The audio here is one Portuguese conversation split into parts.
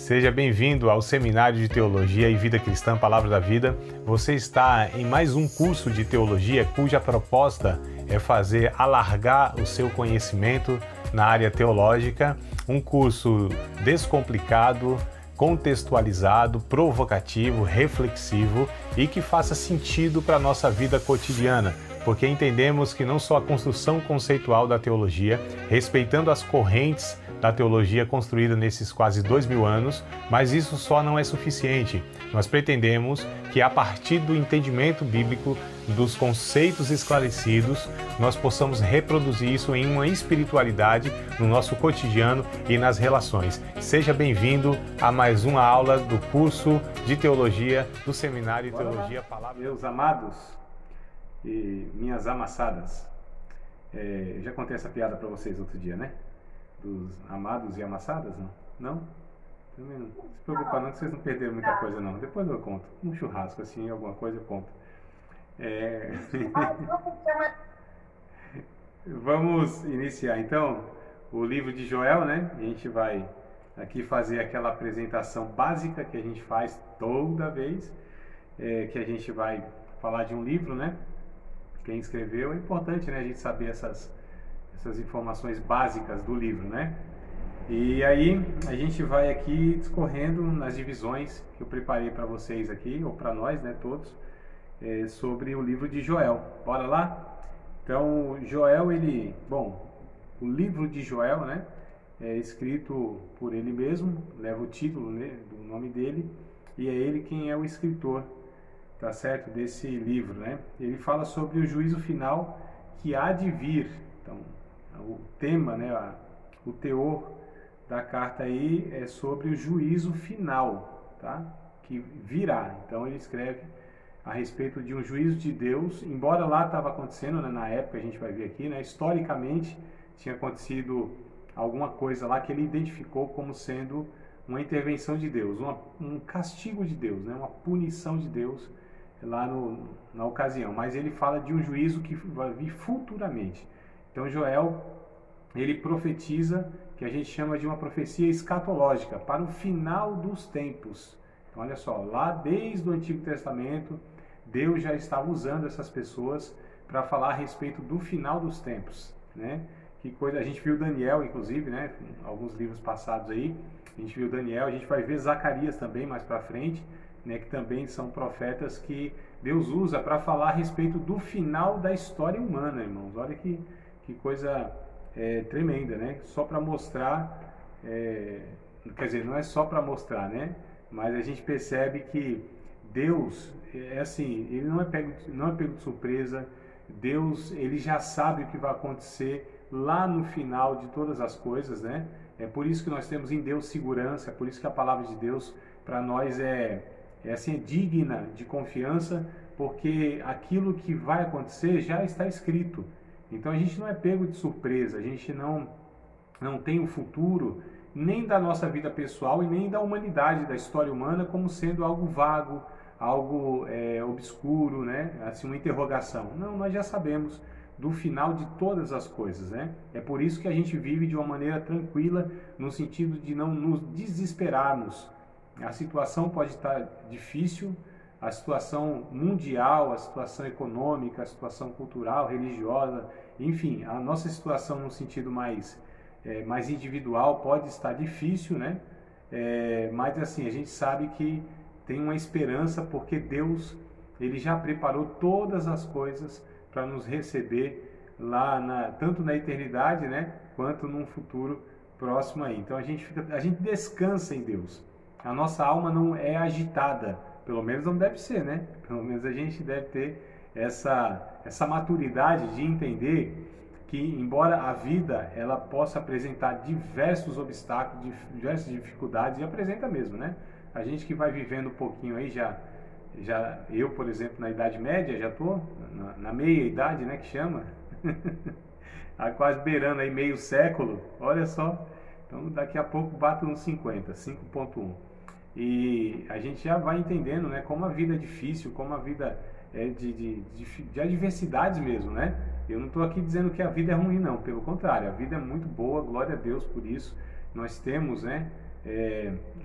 Seja bem-vindo ao Seminário de Teologia e Vida Cristã, Palavra da Vida. Você está em mais um curso de teologia cuja proposta é fazer alargar o seu conhecimento na área teológica, um curso descomplicado, contextualizado, provocativo, reflexivo e que faça sentido para a nossa vida cotidiana, porque entendemos que não só a construção conceitual da teologia, respeitando as correntes da teologia construída nesses quase 2000 anos, mas isso só não é suficiente. Nós pretendemos que a partir do entendimento bíblico, dos conceitos esclarecidos, nós possamos reproduzir isso em uma espiritualidade no nosso cotidiano e nas relações. Seja bem-vindo a mais uma aula do curso de Teologia do Seminário de Teologia Palavra. Meus amados e minhas amassadas, já contei essa piada para vocês outro dia, né? Dos amados e amassadas, não? Não? Também não. Se preocupa não, que vocês não perderam muita coisa não. Depois eu conto. Um churrasco assim, alguma coisa eu conto. Vamos iniciar então o livro de Joel, né? A gente vai aqui fazer aquela apresentação básica que a gente faz toda vez que a gente vai falar de um livro, né? Quem escreveu. É importante, né, a gente saber essas informações básicas do livro, né? E aí a gente vai aqui discorrendo nas divisões que eu preparei para vocês aqui, ou para nós, né, todos, sobre o livro de Joel. Bora lá? Então, Joel, o livro de Joel, né, é escrito por ele mesmo, leva o título, né, do nome dele, e é ele quem é o escritor, tá certo, desse livro, né? Ele fala sobre o juízo final que há de vir. Então, o tema, né, o teor da carta aí é sobre o juízo final, tá? Que virá. Então ele escreve a respeito de um juízo de Deus, embora lá estava acontecendo, né, na época, a gente vai ver aqui, né, historicamente tinha acontecido alguma coisa lá que ele identificou como sendo uma intervenção de Deus, um castigo de Deus, né, uma punição de Deus lá na ocasião. Mas ele fala de um juízo que vai vir futuramente. Então Joel, ele profetiza, que a gente chama de uma profecia escatológica, para o final dos tempos. Então olha só, lá desde o Antigo Testamento, Deus já estava usando essas pessoas para falar a respeito do final dos tempos, né? Que coisa, a gente viu Daniel, inclusive, né? Alguns livros passados aí, a gente viu Daniel, a gente vai ver Zacarias também mais para frente, né? Que também são profetas que Deus usa para falar a respeito do final da história humana, irmãos. Olha que coisa tremenda, né? Só para mostrar, quer dizer, não é só para mostrar, né? Mas a gente percebe que Deus, ele não é pego de surpresa. Deus, ele já sabe o que vai acontecer lá no final de todas as coisas, né? É por isso que nós temos em Deus segurança, é por isso que a palavra de Deus para nós é digna de confiança, porque aquilo que vai acontecer já está escrito. Então a gente não é pego de surpresa, a gente não tem o futuro nem da nossa vida pessoal e nem da humanidade, da história humana, como sendo algo vago, algo obscuro, né? Assim, uma interrogação. Não, nós já sabemos do final de todas as coisas, né? É por isso que a gente vive de uma maneira tranquila, no sentido de não nos desesperarmos. A situação pode estar difícil, a situação mundial, a situação econômica, a situação cultural, religiosa, enfim, a nossa situação no sentido mais individual pode estar difícil, né? Mas assim, a gente sabe que tem uma esperança, porque Deus, ele já preparou todas as coisas para nos receber lá, tanto na eternidade, né, quanto num futuro próximo aí. Então a gente descansa em Deus. A nossa alma não é agitada, pelo menos não deve ser, né? Pelo menos a gente deve ter essa maturidade de entender que, embora a vida ela possa apresentar diversos obstáculos, diversas dificuldades, e apresenta mesmo, né? A gente que vai vivendo um pouquinho aí, eu, por exemplo, na Idade Média, já estou na meia idade, né, que chama, quase beirando aí meio século, olha só. Então daqui a pouco bato uns 5.1. E a gente já vai entendendo, né, como a vida é difícil, como a vida é de adversidades mesmo, né? Eu não estou aqui dizendo que a vida é ruim, não, pelo contrário, a vida é muito boa, glória a Deus por isso. Nós temos, né,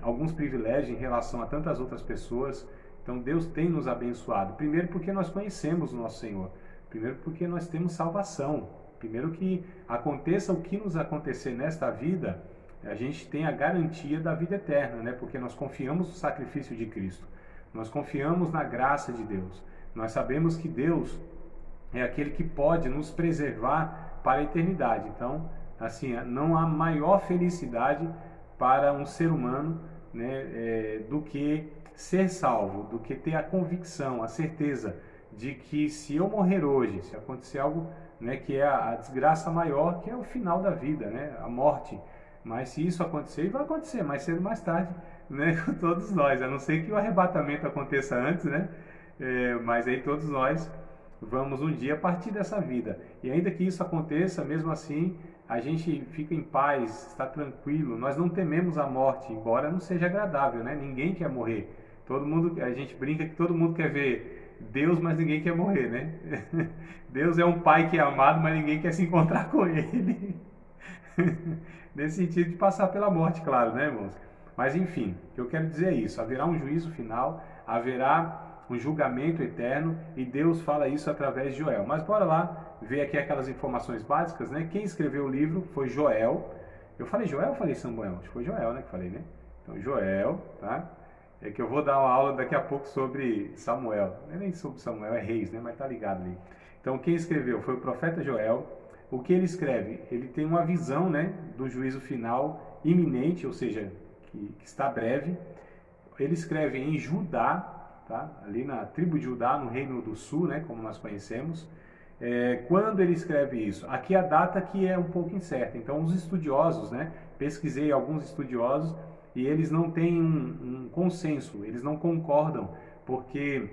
alguns privilégios em relação a tantas outras pessoas. Então Deus tem nos abençoado. Primeiro porque nós conhecemos o nosso Senhor. Primeiro porque nós temos salvação. Primeiro que aconteça o que nos acontecer nesta vida, a gente tem a garantia da vida eterna, né? Porque nós confiamos no sacrifício de Cristo. Nós confiamos na graça de Deus. Nós sabemos que Deus é aquele que pode nos preservar para a eternidade. Então, assim, não há maior felicidade para um ser humano, né, do que ser salvo, do que ter a convicção, a certeza de que se eu morrer hoje, se acontecer algo, né, que é a desgraça maior, que é o final da vida, né, a morte. Mas se isso acontecer, vai acontecer mais cedo ou mais tarde, né, com todos nós, a não ser que o arrebatamento aconteça antes, né, mas aí todos nós vamos um dia partir dessa vida. E ainda que isso aconteça, mesmo assim, a gente fica em paz, está tranquilo, nós não tememos a morte, embora não seja agradável, né? Ninguém quer morrer. Todo mundo, a gente brinca que todo mundo quer ver Deus, mas ninguém quer morrer, né? Deus é um pai que é amado, mas ninguém quer se encontrar com ele. Nesse sentido de passar pela morte, claro, né, irmãos? Mas enfim, o que eu quero dizer é isso: haverá um juízo final, haverá um julgamento eterno, e Deus fala isso através de Joel. Mas bora lá ver aqui aquelas informações básicas, né? Quem escreveu o livro foi Joel. Eu falei Joel ou falei Samuel? Acho que foi Joel, né, que falei, né? Então Joel, tá? É que eu vou dar uma aula daqui a pouco sobre Samuel. Não é nem sobre Samuel, é Reis, né? Mas tá ligado ali. Então quem escreveu foi o profeta Joel. O que ele escreve? Ele tem uma visão, né, do juízo final iminente, ou seja, que está breve. Ele escreve em Judá, tá? Ali na tribo de Judá, no Reino do Sul, né, como nós conhecemos. Quando ele escreve isso? Aqui a data que é um pouco incerta. Então os estudiosos, né, pesquisei alguns estudiosos e eles não têm um consenso, eles não concordam, porque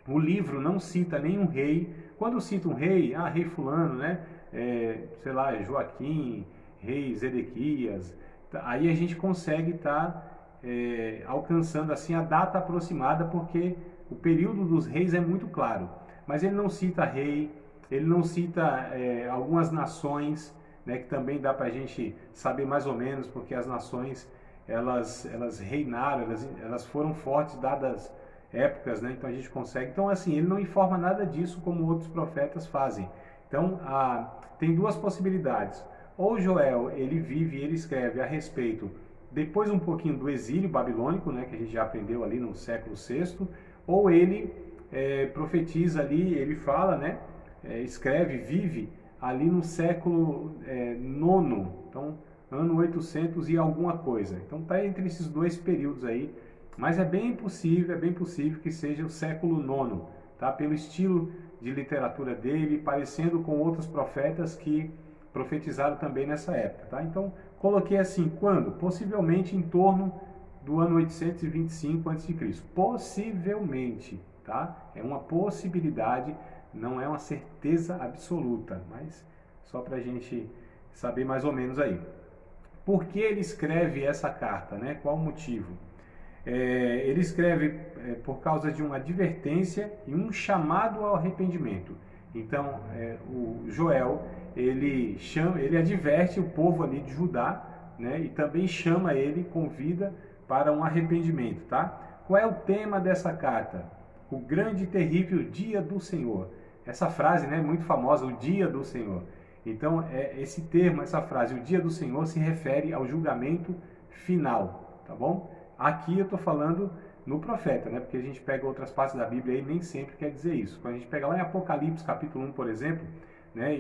o livro não cita nenhum rei. Quando cita um rei, rei fulano, né, sei lá, Joaquim, rei Zedequias, aí a gente consegue estar alcançando assim a data aproximada, porque o período dos reis é muito claro. Mas ele não cita rei, ele não cita algumas nações, né, que também dá para a gente saber mais ou menos, porque as nações elas reinaram, elas foram fortes dadas épocas, né? Então a gente consegue. Então assim, ele não informa nada disso como outros profetas fazem. Então tem duas possibilidades: ou Joel ele vive e ele escreve a respeito depois um pouquinho do exílio babilônico, né, que a gente já aprendeu ali no século VI, ou ele profetiza ali, ele fala, né, escreve, vive ali no século IX, então ano 800 e alguma coisa. Então está entre esses dois períodos aí, mas é bem possível que seja o século IX, tá? Pelo estilo de literatura dele, parecendo com outros profetas que profetizaram também nessa época, tá? Então coloquei assim, quando? Possivelmente em torno do ano 825 a.C. Possivelmente, tá? É uma possibilidade, não é uma certeza absoluta, mas só para a gente saber mais ou menos aí. Por que ele escreve essa carta, né? Qual o motivo? Ele escreve por causa de uma advertência e um chamado ao arrependimento. Então, o Joel, ele adverte o povo ali de Judá, né? E também chama ele, convida para um arrependimento, tá? Qual é o tema dessa carta? O grande e terrível dia do Senhor. Essa frase, né, é muito famosa, o dia do Senhor. Então, esse termo, essa frase, o dia do Senhor, se refere ao julgamento final, tá bom? Aqui eu estou falando no profeta, né? Porque a gente pega outras partes da Bíblia e nem sempre quer dizer isso. Quando a gente pega lá em Apocalipse, capítulo 1, por exemplo, né?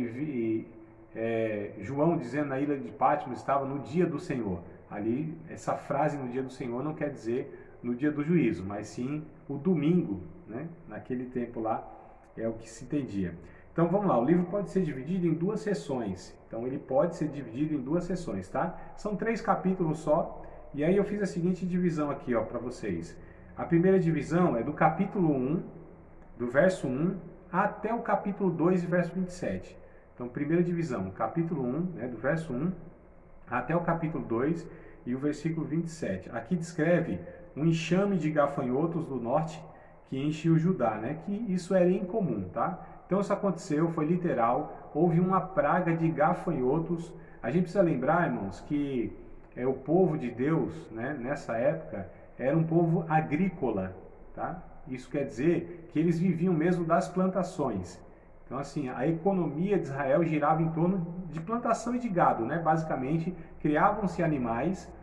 João dizendo na ilha de Patmos estava no dia do Senhor. Ali, essa frase no dia do Senhor não quer dizer no dia do juízo, mas sim o domingo, né? Naquele tempo lá é o que se entendia. Então vamos lá, o livro pode ser dividido em duas sessões. Então ele pode ser dividido em duas sessões, tá? São 3 capítulos só. E aí eu fiz a seguinte divisão aqui, ó, para vocês. A primeira divisão é do capítulo 1, do verso 1 até o capítulo 2 e verso 27. Então, primeira divisão, capítulo 1, né, do verso 1 até o capítulo 2 e o versículo 27. Aqui descreve um enxame de gafanhotos do norte que enche o Judá, né? Que isso era incomum, tá? Então isso aconteceu, foi literal, houve uma praga de gafanhotos. A gente precisa lembrar, irmãos, que o povo de Deus, né, nessa época, era um povo agrícola, tá? Isso quer dizer que eles viviam mesmo das plantações. Então, assim, a economia de Israel girava em torno de plantação e de gado, né? Basicamente, criavam-se animais,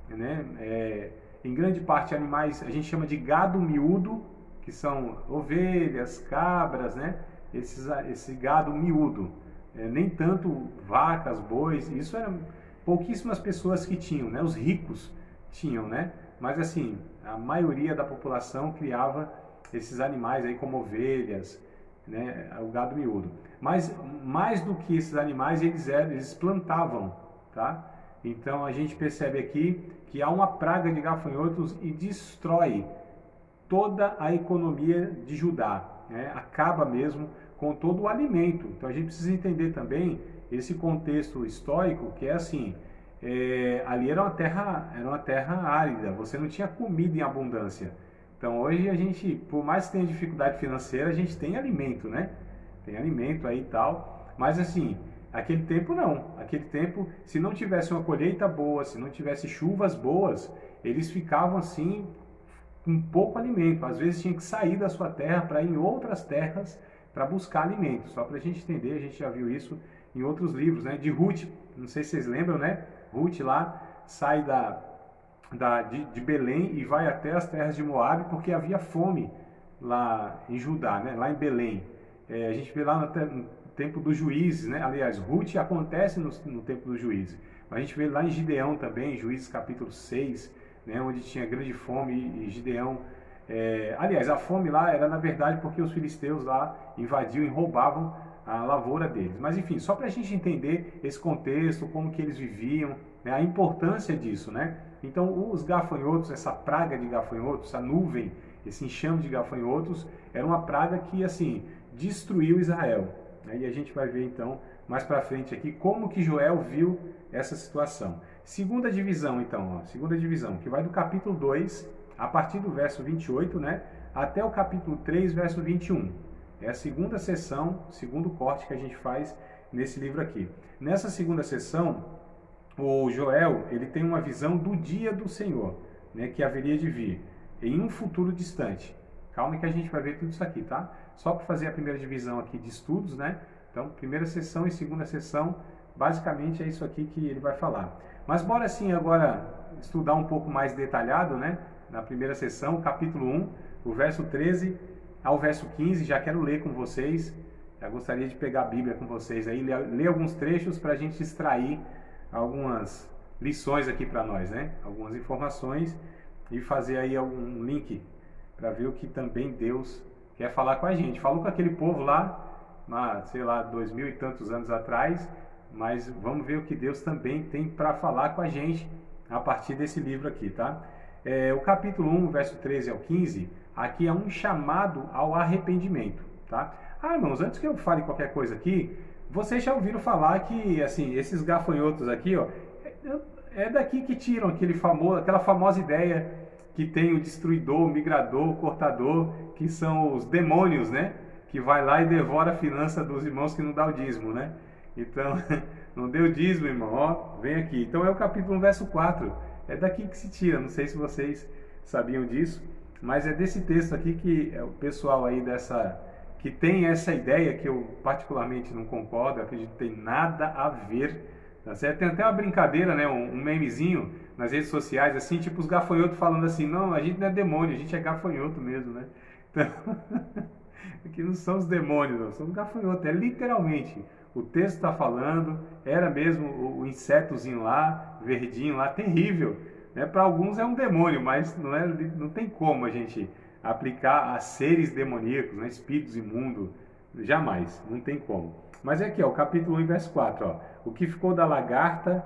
né? Em grande parte animais, a gente chama de gado miúdo, que são ovelhas, cabras, né? Esse gado miúdo. Nem tanto vacas, bois, isso eram pouquíssimas pessoas que tinham, né? Os ricos tinham, né? Mas assim, a maioria da população criava esses animais aí como ovelhas, né? O gado miúdo. Mas mais do que esses animais, eles plantavam, tá? Então a gente percebe aqui que há uma praga de gafanhotos e destrói toda a economia de Judá, né? Acaba mesmo com todo o alimento. Então a gente precisa entender também esse contexto histórico, que é assim, ali era uma terra árida, você não tinha comida em abundância. Então hoje a gente, por mais que tenha dificuldade financeira, a gente tem alimento, né? Tem alimento aí e tal, mas assim, aquele tempo não. Aquele tempo, se não tivesse uma colheita boa, se não tivesse chuvas boas, eles ficavam assim com pouco alimento. Às vezes tinha que sair da sua terra para ir em outras terras para buscar alimento. Só para a gente entender, a gente já viu isso em outros livros, né? De Ruth, não sei se vocês lembram, né? Ruth lá sai de Belém e vai até as terras de Moabe porque havia fome lá em Judá, né? Lá em Belém. A gente vê lá no tempo dos juízes, né? Aliás, Ruth acontece no tempo dos juízes. Mas a gente vê lá em Gideão também, Juízes capítulo 6, né? Onde tinha grande fome e Gideão... aliás, a fome lá era na verdade porque os filisteus lá invadiam e roubavam a lavoura deles. Mas enfim, só para a gente entender esse contexto, como que eles viviam, né? A importância disso, né? Então, os gafanhotos, essa praga de gafanhotos, essa nuvem, esse enxame de gafanhotos, era uma praga que, assim, destruiu Israel. E a gente vai ver, então, mais para frente aqui, como que Joel viu essa situação. Segunda divisão, então, ó, segunda divisão, que vai do capítulo 2, a partir do verso 28, né, até o capítulo 3, verso 21. É a segunda sessão, segundo corte que a gente faz nesse livro aqui. Nessa segunda sessão, o Joel, ele tem uma visão do dia do Senhor, né, que haveria de vir em um futuro distante. Calma que a gente vai ver tudo isso aqui, tá? Só para fazer a primeira divisão aqui de estudos, né? Então, primeira sessão e segunda sessão, basicamente é isso aqui que ele vai falar. Mas bora assim agora estudar um pouco mais detalhado, né? Na primeira sessão, capítulo 1, o verso 13 ao verso 15, já quero ler com vocês. Já gostaria de pegar a Bíblia com vocês aí, ler alguns trechos para a gente extrair algumas lições aqui para nós, né? Algumas informações e fazer aí algum link para ver o que também Deus quer falar com a gente. Falou com aquele povo lá, sei lá, 2000 e tantos anos atrás, mas vamos ver o que Deus também tem para falar com a gente a partir desse livro aqui, tá? O capítulo 1, verso 13 ao 15, aqui é um chamado ao arrependimento, tá? Irmãos, antes que eu fale qualquer coisa aqui, vocês já ouviram falar que, assim, esses gafanhotos aqui, ó, é daqui que tiram aquela famosa ideia que tem o destruidor, o migrador, o cortador, que são os demônios, né? Que vai lá e devora a finança dos irmãos que não dá o dízimo, né? Então, não deu dízimo, irmão, ó, vem aqui. Então é o capítulo 1, verso 4. É daqui que se tira, não sei se vocês sabiam disso, mas é desse texto aqui que o pessoal aí que tem essa ideia, que eu particularmente não concordo, eu acredito que tem nada a ver, tá certo? Tem até uma brincadeira, né, um memezinho nas redes sociais, assim, tipo os gafanhotos falando assim, não, a gente não é demônio, a gente é gafanhoto mesmo, né? Então, aqui não são os demônios, não, são os gafanhotos, é literalmente, o texto está falando, era mesmo o insetozinho lá, verdinho lá, terrível, né? Para alguns é um demônio, mas não tem como a gente aplicar a seres demoníacos, né? Espíritos imundos, jamais, não tem como. Mas é aqui, ó, o capítulo 1, verso 4, ó, o que ficou da lagarta,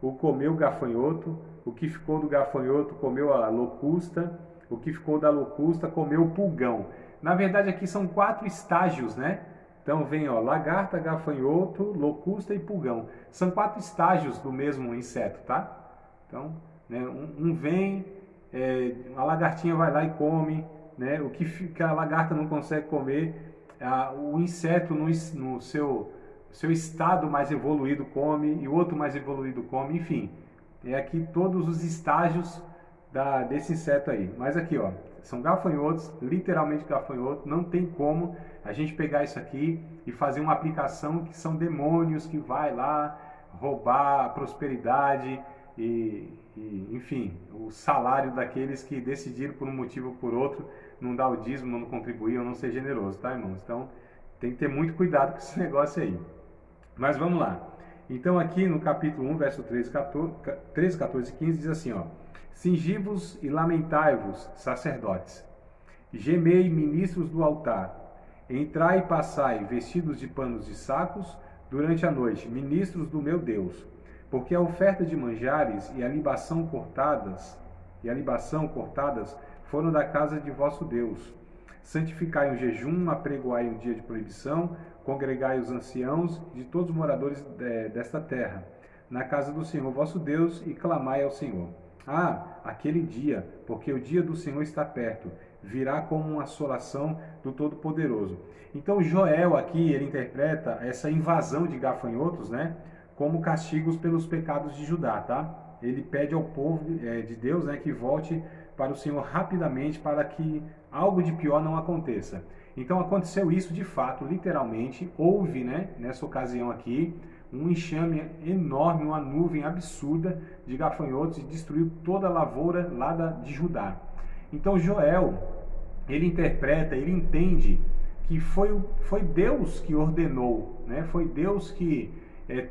o comeu o gafanhoto, o que ficou do gafanhoto comeu a locusta, o que ficou da locusta comeu o pulgão. Na verdade aqui são 4 estágios, né? Então vem, ó, lagarta, gafanhoto, locusta e pulgão. São 4 estágios do mesmo inseto, tá? Então, né, um vem, a lagartinha vai lá e come, né? O que a lagarta não consegue comer, o inseto no seu estado mais evoluído come, e o outro mais evoluído come, enfim. é aqui todos os estágios desse inseto aí. Mas aqui, ó, são gafanhotos, literalmente gafanhotos, não tem como a gente pegar isso aqui e fazer uma aplicação que são demônios que vai lá roubar a prosperidade enfim, o salário daqueles que decidiram por um motivo ou por outro não dar o dízimo, não contribuir ou não ser generoso, tá, irmãos? Então, tem que ter muito cuidado com esse negócio aí. Mas vamos lá. Então, aqui no capítulo 1, verso 13, 14 e 15, diz assim, ó: Cingi-vos e lamentai-vos, sacerdotes. Gemei, ministros do altar. Entrai e passai, vestidos de panos de sacos, durante a noite, ministros do meu Deus. Porque a oferta de manjares e a libação cortadas foram da casa de vosso Deus. Santificai um jejum, apregoai um dia de proibição, congregai os anciãos de todos os moradores desta terra, na casa do Senhor vosso Deus, e clamai ao Senhor. Aquele dia, porque o dia do Senhor está perto, virá como uma assolação do Todo-Poderoso. Então Joel aqui, ele interpreta essa invasão de gafanhotos, né, como castigos pelos pecados de Judá, tá? Ele pede ao povo de Deus, né, que volte para o Senhor rapidamente, para que algo de pior não aconteça. Então aconteceu isso de fato, literalmente, houve, né, nessa ocasião aqui, um enxame enorme, uma nuvem absurda de gafanhotos e destruiu toda a lavoura lá de Judá. Então Joel, ele interpreta, ele entende que foi Deus que ordenou, né? Foi Deus que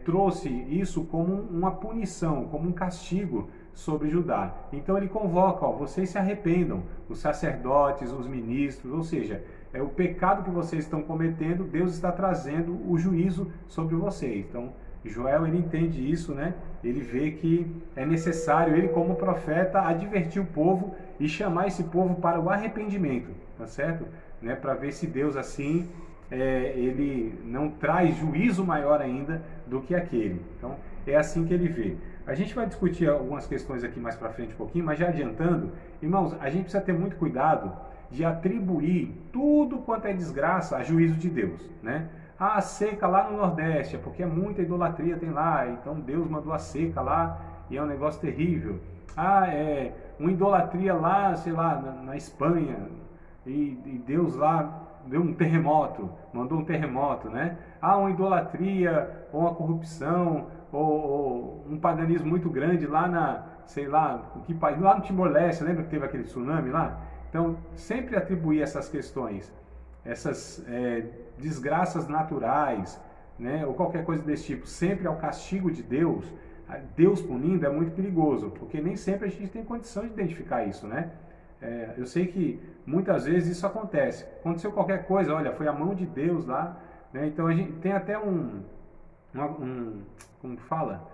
trouxe isso como uma punição, como um castigo sobre Judá. Então ele convoca, vocês se arrependam, os sacerdotes, os ministros, ou seja, é o pecado que vocês estão cometendo, Deus está trazendo o juízo sobre vocês. Então Joel, ele entende isso, né? Ele vê que é necessário, ele como profeta, advertir o povo e chamar esse povo para o arrependimento, tá certo? Né? Para ver se Deus assim ele não traz juízo maior ainda do que aquele. Então é assim que ele vê. A gente vai discutir algumas questões aqui mais para frente um pouquinho, mas já adiantando, irmãos, a gente precisa ter muito cuidado de atribuir tudo quanto é desgraça a juízo de Deus, né? A seca lá no Nordeste, é porque muita idolatria tem lá, então Deus mandou a seca lá e é um negócio terrível. Uma idolatria lá, sei lá, na Espanha, e Deus lá deu um terremoto, mandou um terremoto, né? Uma idolatria, ou uma corrupção, ou um paganismo muito grande lá sei lá, que país, lá no Timor-Leste, lembra que teve aquele tsunami lá? Então, sempre atribuir essas questões, essas desgraças naturais, né, ou qualquer coisa desse tipo, sempre ao castigo de Deus, Deus punindo, é muito perigoso, porque nem sempre a gente tem condição de identificar isso, né? Eu sei que muitas vezes isso acontece. Aconteceu qualquer coisa, olha, foi a mão de Deus lá, né? Então a gente tem até como fala?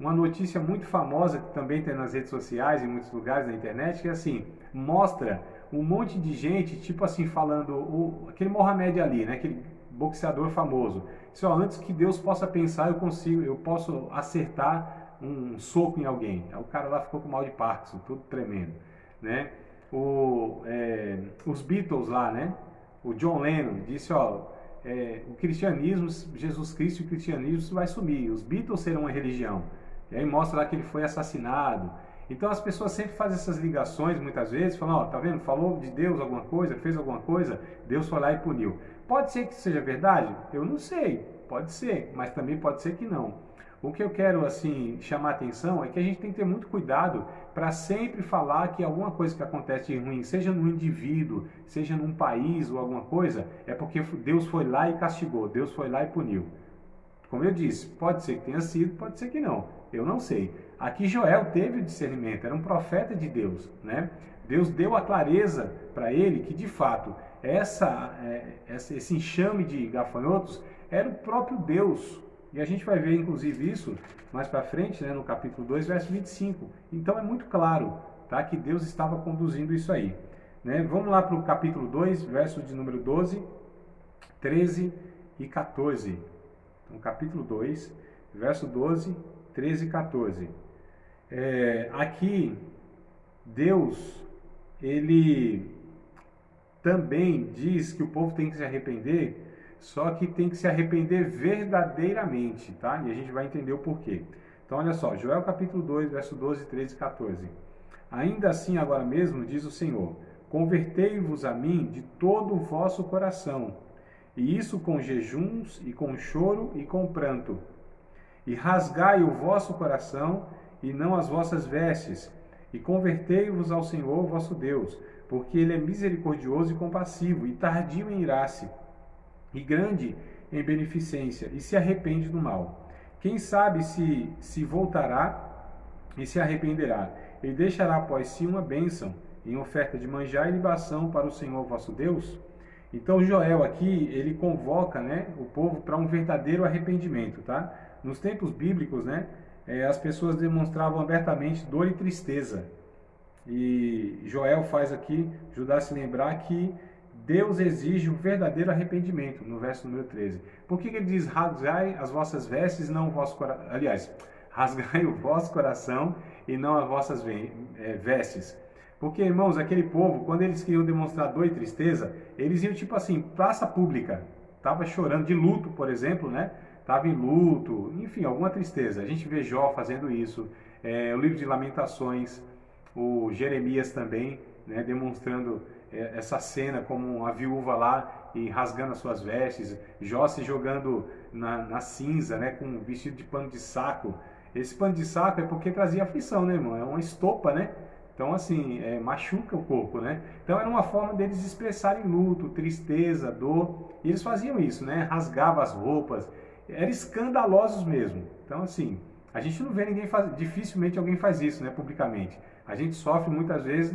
Uma notícia muito famosa que também tem nas redes sociais, em muitos lugares na internet, que assim, mostra um monte de gente, tipo assim, falando, aquele Mohamed Ali, né? Aquele boxeador famoso. Antes que Deus possa pensar, eu posso acertar um soco em alguém. Aí o cara lá ficou com mal de Parkinson, tudo tremendo, né? Os Beatles lá, né? O John Lennon disse, o cristianismo, Jesus Cristo e o cristianismo vai sumir, os Beatles serão uma religião. E aí mostra lá que ele foi assassinado. Então as pessoas sempre fazem essas ligações, muitas vezes, falam, tá vendo, falou de Deus alguma coisa, fez alguma coisa, Deus foi lá e puniu. Pode ser que seja verdade? Eu não sei, pode ser, mas também pode ser que não. O que eu quero assim chamar a atenção é que a gente tem que ter muito cuidado para sempre falar que alguma coisa que acontece de ruim, seja num indivíduo, seja num país ou alguma coisa, é porque Deus foi lá e castigou, Deus foi lá e puniu. Como eu disse, pode ser que tenha sido, pode ser que não, eu não sei. Aqui Joel teve o discernimento, era um profeta de Deus, né? Deus deu a clareza para ele que de fato esse enxame de gafanhotos era o próprio Deus. E a gente vai ver, inclusive, isso mais para frente, né, no capítulo 2, verso 25. Então é muito claro, tá, que Deus estava conduzindo isso aí. Né? Vamos lá para o capítulo 2, verso de número 12, 13 e 14. Então, capítulo 2, verso 12, 13 e 14. Aqui, Deus, ele também diz que o povo tem que se arrepender, só que tem que se arrepender verdadeiramente, tá? E a gente vai entender o porquê. Então olha só, Joel capítulo 2, verso 12, 13 e 14. Ainda assim agora mesmo, diz o Senhor, convertei-vos a mim de todo o vosso coração, e isso com jejuns, e com choro, e com pranto. E rasgai o vosso coração, e não as vossas vestes, e convertei-vos ao Senhor vosso Deus, porque Ele é misericordioso e compassivo, e tardio em irar-se, e grande em beneficência, e se arrepende do mal. Quem sabe se voltará e se arrependerá, e deixará após si uma bênção, em oferta de manjar e libação para o Senhor vosso Deus? Então Joel aqui, ele convoca, né, o povo para um verdadeiro arrependimento, tá? Nos tempos bíblicos, né, as pessoas demonstravam abertamente dor e tristeza. E Joel faz aqui Judá se lembrar que Deus exige um verdadeiro arrependimento, no verso número 13. Por que ele diz, rasgai as vossas vestes e não o vosso coração? Aliás, rasgai o vosso coração e não as vossas vestes. Porque, irmãos, aquele povo, quando eles queriam demonstrar dor e tristeza, eles iam tipo assim, praça pública. Estava chorando de luto, por exemplo, né? Estava em luto, enfim, alguma tristeza. A gente vê Jó fazendo isso, o livro de Lamentações, o Jeremias também, né, demonstrando essa cena como a viúva lá e rasgando as suas vestes, Jó se jogando na cinza, né, com um vestido de pano de saco. Esse pano de saco é porque trazia aflição, né, irmão? É uma estopa, né? Então, assim, machuca o corpo, né? Então, era uma forma deles expressarem luto, tristeza, dor. E eles faziam isso, né? Rasgavam as roupas. Eram escandalosos mesmo. Então, assim, a gente não vê ninguém dificilmente alguém faz isso, né, publicamente. A gente sofre muitas vezes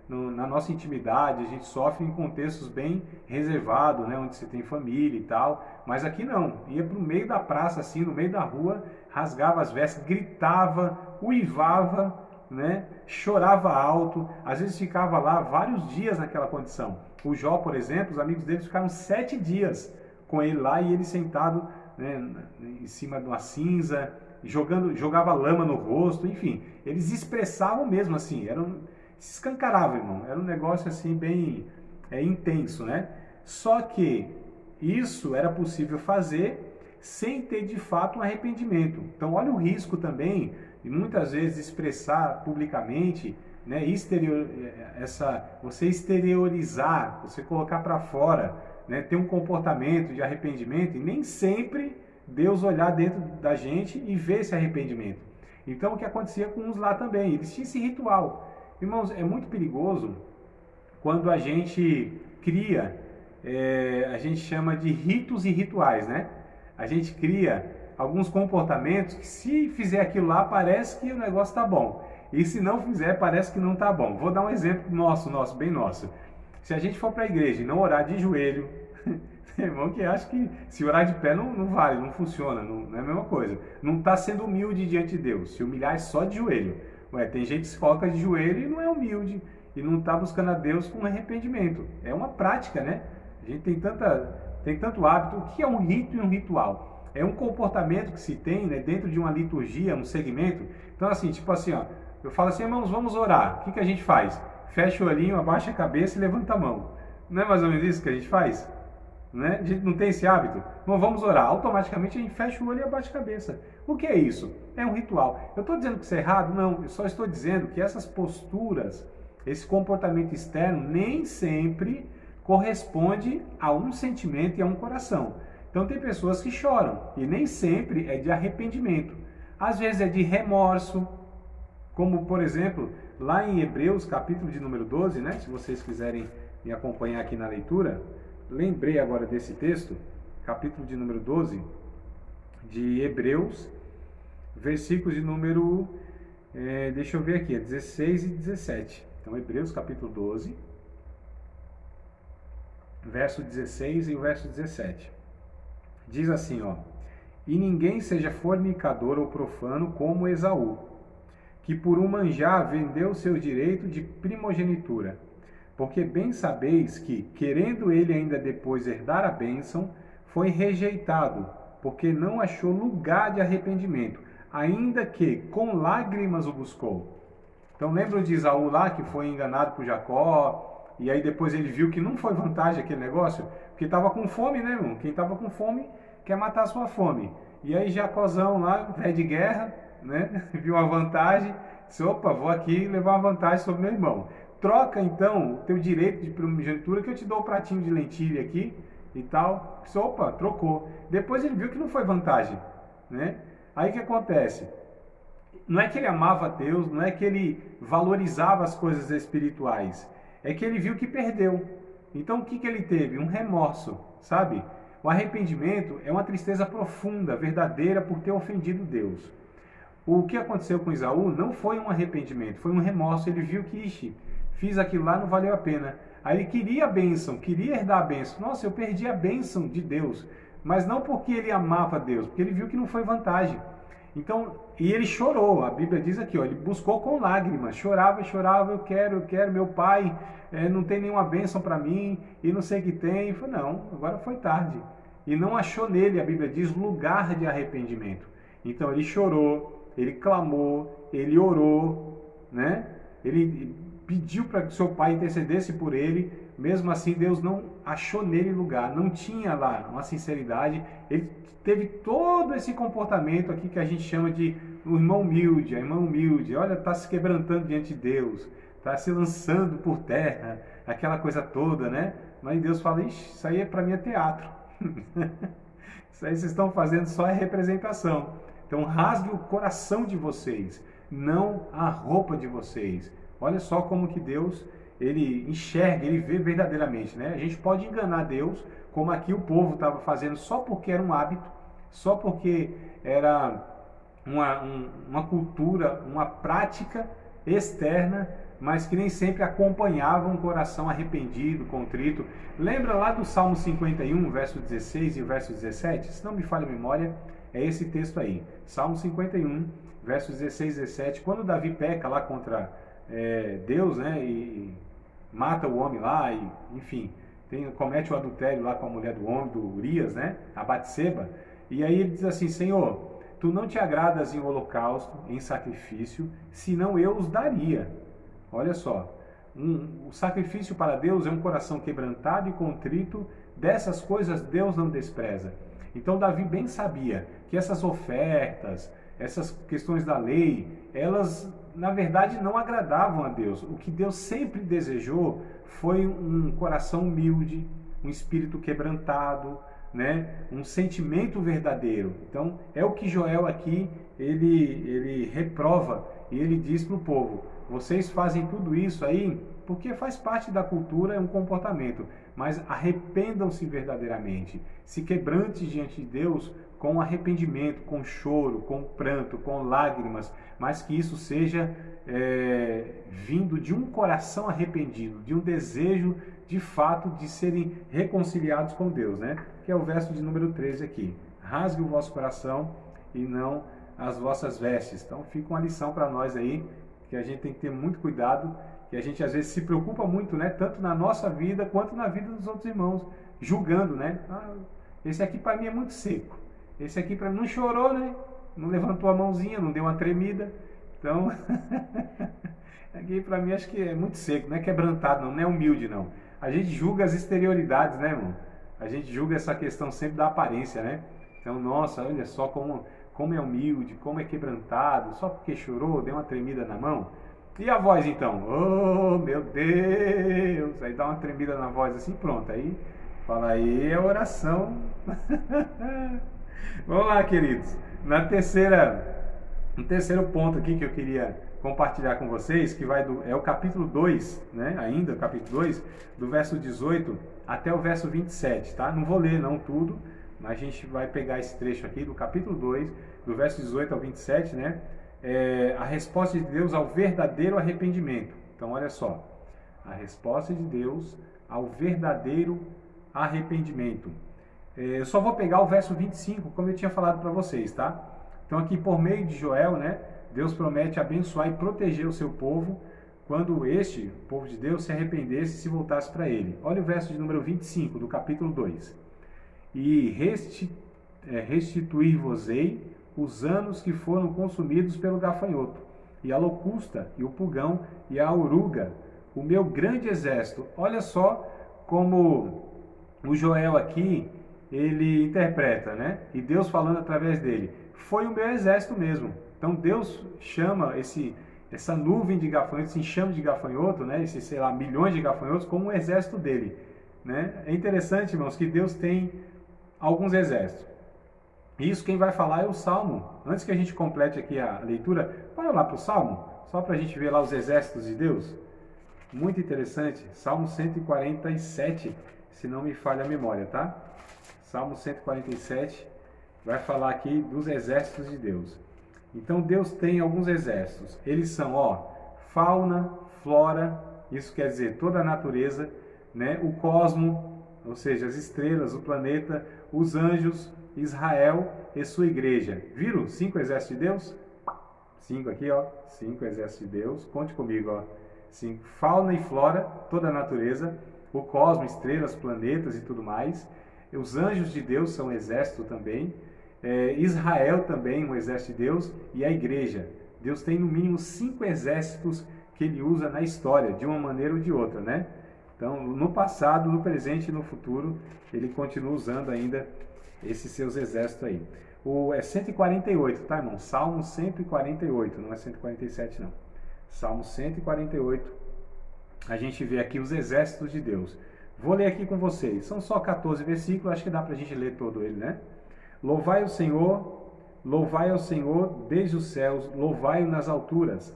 na nossa intimidade, a gente sofre em contextos bem reservados, né, onde você tem família e tal, mas aqui não, ia para o meio da praça, assim, no meio da rua, rasgava as vestes, gritava, uivava, né, chorava alto, às vezes ficava lá vários dias naquela condição. O Jó, por exemplo, os amigos dele ficaram 7 dias com ele lá e ele sentado, né, em cima de uma cinza, jogava lama no rosto, enfim, eles expressavam mesmo assim, se escancarava, irmão, era um negócio assim bem intenso, né? Só que isso era possível fazer sem ter de fato um arrependimento. Então olha o risco também de muitas vezes expressar publicamente, né, você exteriorizar, você colocar para fora, né, ter um comportamento de arrependimento e nem sempre Deus olhar dentro da gente e ver esse arrependimento. Então o que acontecia com uns lá também, eles tinham esse ritual. Irmãos, é muito perigoso quando a gente cria, a gente chama de ritos e rituais, né? A gente cria alguns comportamentos que se fizer aquilo lá parece que o negócio está bom. E se não fizer parece que não está bom. Vou dar um exemplo bem nosso. Se a gente for para a igreja e não orar de joelho, tem irmão que acha que se orar de pé não vale, não funciona, não é a mesma coisa. Não está sendo humilde diante de Deus, se humilhar é só de joelho. Tem gente que se coloca de joelho e não é humilde, e não está buscando a Deus com arrependimento. É uma prática, né? A gente tem tanto hábito. O que é um rito e um ritual? É um comportamento que se tem, né, dentro de uma liturgia, um segmento. Então, assim, tipo assim, ó, eu falo assim, irmãos, vamos orar. O que a gente faz? Fecha o olhinho, abaixa a cabeça e levanta a mão. Não é mais ou menos isso que a gente faz? Né? A gente não tem esse hábito? Bom, vamos orar. Automaticamente a gente fecha o olho e abaixa a cabeça. O que é isso? É um ritual. Eu estou dizendo que isso é errado? Não, eu só estou dizendo que essas posturas, esse comportamento externo, nem sempre corresponde a um sentimento e a um coração. Então tem pessoas que choram e nem sempre é de arrependimento. Às vezes é de remorso, como por exemplo, lá em Hebreus, capítulo de número 12, né? Se vocês quiserem me acompanhar aqui na leitura, lembrei agora desse texto, capítulo de número 12, de Hebreus, versículos de número, deixa eu ver aqui, 16 e 17. Então, Hebreus, capítulo 12, verso 16 e o verso 17. Diz assim, ó: E ninguém seja fornicador ou profano como Esaú, que por um manjar vendeu seu direito de primogenitura. Porque bem sabeis que, querendo ele ainda depois herdar a bênção, foi rejeitado, porque não achou lugar de arrependimento, ainda que com lágrimas o buscou. Então lembram de Esaú lá, que foi enganado por Jacó, e aí depois ele viu que não foi vantagem aquele negócio, porque estava com fome, né, irmão? Quem estava com fome quer matar a sua fome. E aí Jacózão lá, velho de guerra, né? Viu uma vantagem, disse, opa, vou aqui levar uma vantagem sobre meu irmão. Troca então o teu direito de primogenitura que eu te dou o pratinho de lentilha aqui e tal. Disse, opa, trocou. Depois ele viu que não foi vantagem, né? Aí o que acontece? Não é que ele amava Deus, não é que ele valorizava as coisas espirituais, é que ele viu que perdeu. Então o que que ele teve? Um remorso, sabe? O arrependimento é uma tristeza profunda, verdadeira por ter ofendido Deus. O que aconteceu com Esaú não foi um arrependimento, foi um remorso. Ele viu que, ixi, fiz aquilo lá, não valeu a pena. Aí ele queria a bênção, queria herdar a bênção. Nossa, eu perdi a bênção de Deus. Mas não porque ele amava Deus, porque ele viu que não foi vantagem. Então, e ele chorou, a Bíblia diz aqui, ó, ele buscou com lágrimas, chorava, chorava, eu quero, meu pai não tem nenhuma bênção para mim, e não sei o que tem. Ele falou, não, agora foi tarde. E não achou nele, a Bíblia diz, lugar de arrependimento. Então ele chorou, ele clamou, ele orou, né? Ele pediu para que seu pai intercedesse por ele, mesmo assim Deus não achou nele lugar, não tinha lá uma sinceridade. Ele teve todo esse comportamento aqui que a gente chama de o irmão humilde, a irmã humilde. Olha, está se quebrantando diante de Deus, está se lançando por terra, aquela coisa toda, né? Mas Deus fala, ixi, isso aí para mim é teatro. Isso aí vocês estão fazendo só é representação. Então rasgue o coração de vocês, não a roupa de vocês. Olha só como que Deus, ele enxerga, ele vê verdadeiramente, né? A gente pode enganar Deus, como aqui o povo estava fazendo só porque era um hábito, só porque era uma cultura, uma prática externa, mas que nem sempre acompanhava um coração arrependido, contrito. Lembra lá do Salmo 51, verso 16 e o verso 17? Se não me falha a memória, é esse texto aí. Salmo 51, versos 16 e 17. Quando Davi peca lá contra Deus, né, e mata o homem lá, e, enfim, comete o adultério lá com a mulher do homem, do Urias, né, a Batseba. E aí ele diz assim, Senhor, tu não te agradas em holocausto, em sacrifício, senão eu os daria. Olha só, o sacrifício para Deus é um coração quebrantado e contrito, dessas coisas Deus não despreza. Então Davi bem sabia que essas ofertas, essas questões da lei, elas na verdade não agradavam a Deus. O que Deus sempre desejou foi um coração humilde, um espírito quebrantado, né? Um sentimento verdadeiro. Então é o que Joel aqui ele reprova e ele diz para o povo, vocês fazem tudo isso aí porque faz parte da cultura, é um comportamento, mas arrependam-se verdadeiramente, se quebrante diante de Deus com arrependimento, com choro, com pranto, com lágrimas, mas que isso seja vindo de um coração arrependido, de um desejo de fato de serem reconciliados com Deus, né? Que é o verso de número 13 aqui. Rasgue o vosso coração e não as vossas vestes. Então fica uma lição para nós aí, que a gente tem que ter muito cuidado, que a gente às vezes se preocupa muito, né? Tanto na nossa vida quanto na vida dos outros irmãos, julgando, né? Ah, esse aqui para mim é muito seco. Esse aqui para mim não chorou, né? Não levantou a mãozinha, não deu uma tremida. Então, aqui para mim acho que é muito seco, não é quebrantado, não é humilde, não. A gente julga as exterioridades, né, irmão? A gente julga essa questão sempre da aparência, né? Então, nossa, olha só como é humilde, como é quebrantado, só porque chorou, deu uma tremida na mão. E a voz então? Oh, meu Deus! Aí dá uma tremida na voz assim, pronto. Aí fala, aí é oração. Vamos lá, queridos. No terceiro ponto aqui que eu queria compartilhar com vocês, que é o capítulo 2, né? Ainda o capítulo 2, do verso 18 até o verso 27, tá? Não vou ler não tudo, mas a gente vai pegar esse trecho aqui do capítulo 2, do verso 18 ao 27, né? A resposta de Deus ao verdadeiro arrependimento. Então, olha só, a resposta de Deus ao verdadeiro arrependimento. Eu só vou pegar o verso 25, como eu tinha falado para vocês, tá? Então, aqui por meio de Joel, né? Deus promete abençoar e proteger o seu povo quando o povo de Deus, se arrependesse e se voltasse para ele. Olha o verso de número 25 do capítulo 2. E restituir-vos-ei os anos que foram consumidos pelo gafanhoto, e a locusta, e o pulgão, e a oruga, o meu grande exército. Olha só como o Joel aqui, ele interpreta, né? E Deus falando através dele. Foi o meu exército mesmo. Então Deus chama essa nuvem de gafanhotos, esse enxame de gafanhoto, né? Esses, sei lá, milhões de gafanhotos, como um exército dele, né? É interessante, irmãos, que Deus tem alguns exércitos. Isso quem vai falar é o Salmo. Antes que a gente complete aqui a leitura, para lá para o Salmo, só para a gente ver lá os exércitos de Deus. Muito interessante, Salmo 147, se não me falha a memória, tá? Salmo 147 vai falar aqui dos exércitos de Deus. Então Deus tem alguns exércitos. Eles são, fauna, flora, isso quer dizer toda a natureza, né? O cosmo, ou seja, as estrelas, o planeta, os anjos, Israel e sua igreja. Viram? 5 exércitos de Deus? 5 aqui, 5 exércitos de Deus. Conte comigo, 5. Fauna e flora, toda a natureza, o cosmo, estrelas, planetas e tudo mais. Os anjos de Deus são um exército também. Israel também, um exército de Deus. E a igreja. Deus tem no mínimo 5 exércitos que ele usa na história, de uma maneira ou de outra, né? Então, no passado, no presente e no futuro, ele continua usando ainda esses seus exércitos aí. É 148, tá, irmão? Salmo 148, não é 147, não. Salmo 148, a gente vê aqui os exércitos de Deus. Vou ler aqui com vocês. São só 14 versículos, acho que dá pra gente ler todo ele, né? Louvai ao Senhor desde os céus, louvai-o nas alturas.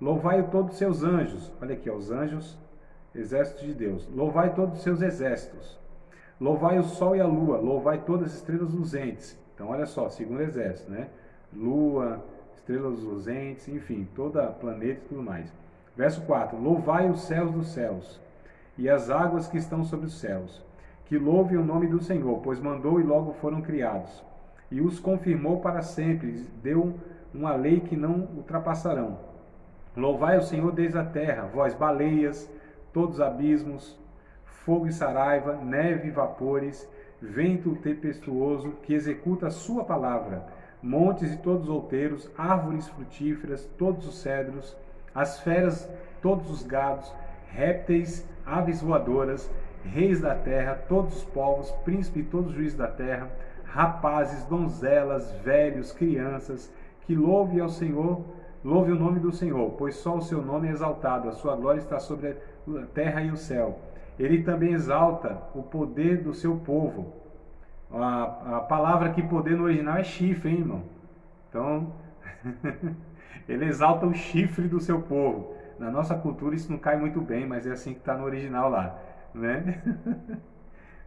Louvai-o todos os seus anjos. Olha aqui, os anjos, exércitos de Deus. Louvai todos os seus exércitos. Louvai o sol e a lua, louvai todas as estrelas luzentes. Então, olha só, segundo exército, né? Lua, estrelas luzentes, enfim, toda planeta e tudo mais. Verso 4. Louvai os céus dos céus e as águas que estão sobre os céus. Que louvem o nome do Senhor, pois mandou e logo foram criados. E os confirmou para sempre, deu uma lei que não ultrapassarão. Louvai o Senhor desde a terra, vós baleias, todos os abismos, fogo e saraiva, neve e vapores, vento tempestuoso que executa a sua palavra, montes e todos os outeiros, árvores frutíferas, todos os cedros, as feras, todos os gados, répteis, aves voadoras, reis da terra, todos os povos, príncipes e todos os juízes da terra, rapazes, donzelas, velhos, crianças, que louve ao Senhor, louve o nome do Senhor, pois só o seu nome é exaltado, a sua glória está sobre a terra e o céu. Ele também exalta o poder do seu povo. A palavra que poder no original é chifre, hein, irmão? Então, ele exalta o chifre do seu povo. Na nossa cultura isso não cai muito bem, mas é assim que está no original lá, né?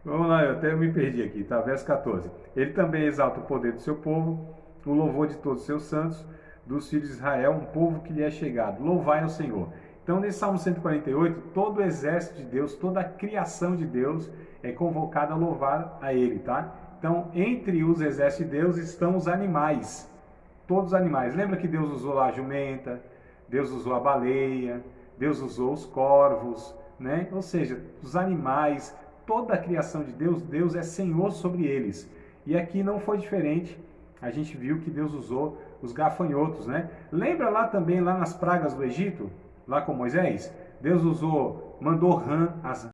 Vamos lá, eu até me perdi aqui, tá? Verso 14. Ele também exalta o poder do seu povo, o louvor de todos os seus santos, dos filhos de Israel, um povo que lhe é chegado. Louvai ao Senhor. Então, nesse Salmo 148, todo o exército de Deus, toda a criação de Deus é convocada a louvar a Ele, tá? Então, entre os exércitos de Deus estão os animais, todos os animais. Lembra que Deus usou lá a jumenta, Deus usou a baleia, Deus usou os corvos, né? Ou seja, os animais, toda a criação de Deus, Deus é Senhor sobre eles. E aqui não foi diferente, a gente viu que Deus usou os gafanhotos, né? Lembra lá também, lá nas pragas do Egito? Lá com Moisés, Deus mandou rã, as